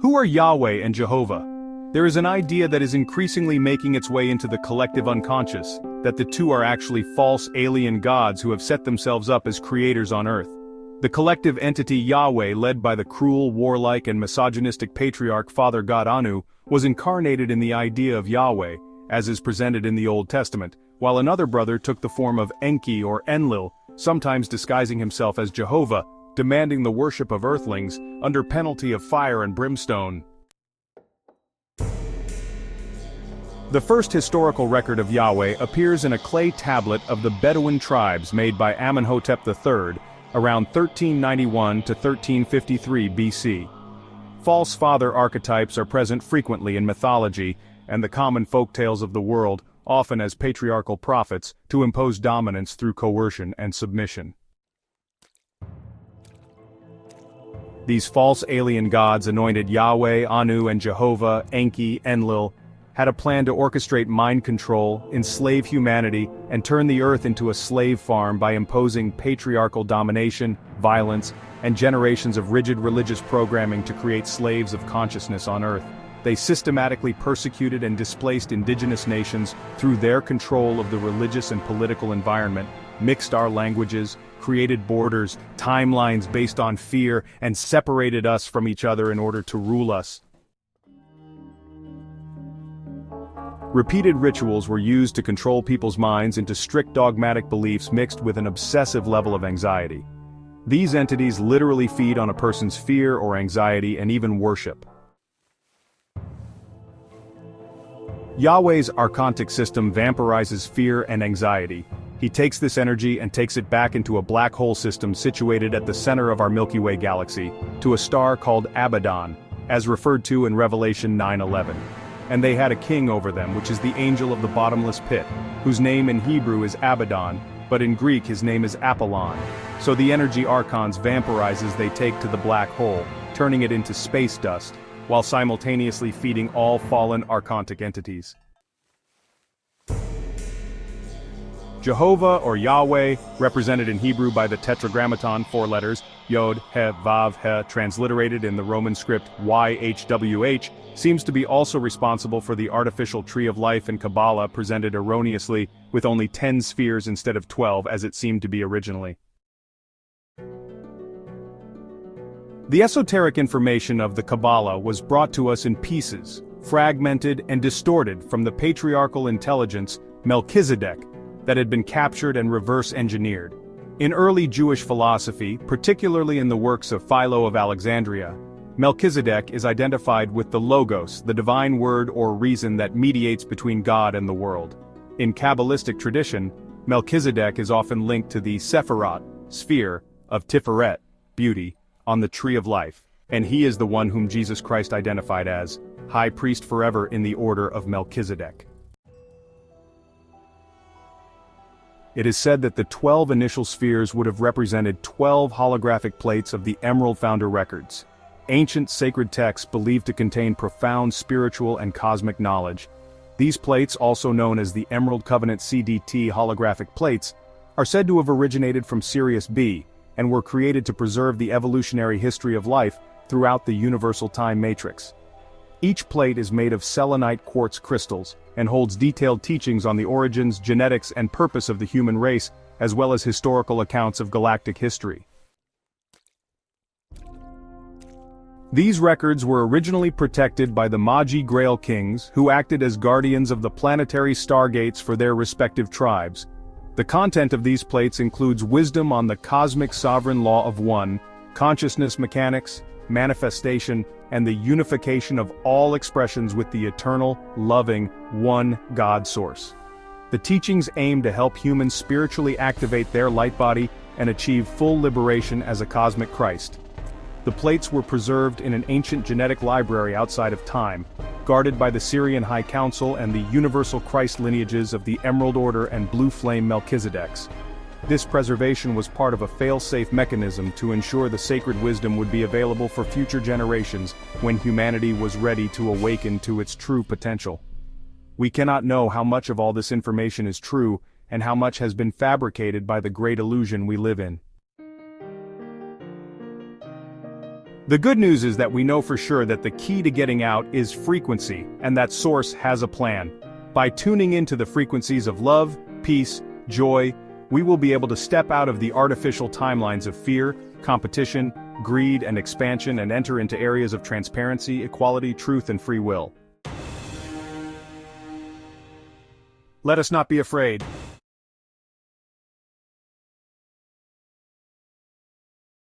Who are Yahweh and Jehovah? There is an idea that is increasingly making its way into the collective unconscious, that the two are actually false alien gods who have set themselves up as creators on earth. The collective entity Yahweh, led by the cruel, warlike and misogynistic patriarch Father God Anu, was incarnated in the idea of Yahweh, as is presented in the Old Testament, while another brother took the form of Enki or Enlil, sometimes disguising himself as Jehovah, demanding the worship of earthlings, under penalty of fire and brimstone. The first historical record of Yahweh appears in a clay tablet of the Bedouin tribes made by Amenhotep III, around 1391 to 1353 BC. False father archetypes are present frequently in mythology and the common folktales of the world, often as patriarchal prophets, to impose dominance through coercion and submission. These false alien gods anointed Yahweh, Anu and Jehovah, Enki, Enlil, had a plan to orchestrate mind control, enslave humanity, and turn the earth into a slave farm by imposing patriarchal domination, violence, and generations of rigid religious programming to create slaves of consciousness on earth. They systematically persecuted and displaced indigenous nations through their control of the religious and political environment, mixed our languages, created borders, timelines based on fear, and separated us from each other in order to rule us. Repeated rituals were used to control people's minds into strict dogmatic beliefs mixed with an obsessive level of anxiety. These entities literally feed on a person's fear or anxiety and even worship. Yahweh's archontic system vampirizes fear and anxiety. He takes this energy and takes it back into a black hole system situated at the center of our Milky Way galaxy, to a star called Abaddon, as referred to in Revelation 9:11. And they had a king over them, which is the angel of the bottomless pit, whose name in Hebrew is Abaddon, but in Greek his name is Apollon. So the energy archons vampirizes they take to the black hole, turning it into space dust, while simultaneously feeding all fallen archontic entities. Jehovah or Yahweh, represented in Hebrew by the Tetragrammaton 4 letters, Yod, He, Vav, He, transliterated in the Roman script YHWH, seems to be also responsible for the artificial tree of life in Kabbalah presented erroneously, with only 10 spheres instead of 12 as it seemed to be originally. The esoteric information of the Kabbalah was brought to us in pieces, fragmented and distorted from the patriarchal intelligence, Melchizedek, that had been captured and reverse-engineered. In early Jewish philosophy, particularly in the works of Philo of Alexandria, Melchizedek is identified with the Logos, the divine word or reason that mediates between God and the world. In Kabbalistic tradition, Melchizedek is often linked to the Sephirot, sphere, of Tiferet, beauty, on the tree of life, and he is the one whom Jesus Christ identified as high priest forever in the order of Melchizedek. It is said that the 12 initial spheres would have represented 12 holographic plates of the Emerald Founder records, ancient sacred texts believed to contain profound spiritual and cosmic knowledge. These plates, also known as the Emerald Covenant CDT holographic plates, are said to have originated from Sirius B, and were created to preserve the evolutionary history of life throughout the universal time matrix. Each plate is made of selenite quartz crystals, and holds detailed teachings on the origins, genetics, and purpose of the human race, as well as historical accounts of galactic history. These records were originally protected by the Magi Grail kings, who acted as guardians of the planetary stargates for their respective tribes. The content of these plates includes wisdom on the cosmic sovereign law of one, consciousness mechanics, manifestation, and the unification of all expressions with the eternal, loving, one God source. The teachings aim to help humans spiritually activate their light body and achieve full liberation as a cosmic Christ. The plates were preserved in an ancient genetic library outside of time, guarded by the Syrian High Council and the universal Christ lineages of the Emerald Order and Blue Flame Melchizedeks. This preservation was part of a fail-safe mechanism to ensure the sacred wisdom would be available for future generations when humanity was ready to awaken to its true potential. We cannot know how much of all this information is true, and how much has been fabricated by the great illusion we live in. The good news is that we know for sure that the key to getting out is frequency, and that Source has a plan. By tuning into the frequencies of love, peace, joy, we will be able to step out of the artificial timelines of fear, competition, greed, and expansion and enter into areas of transparency, equality, truth, and free will. Let us not be afraid.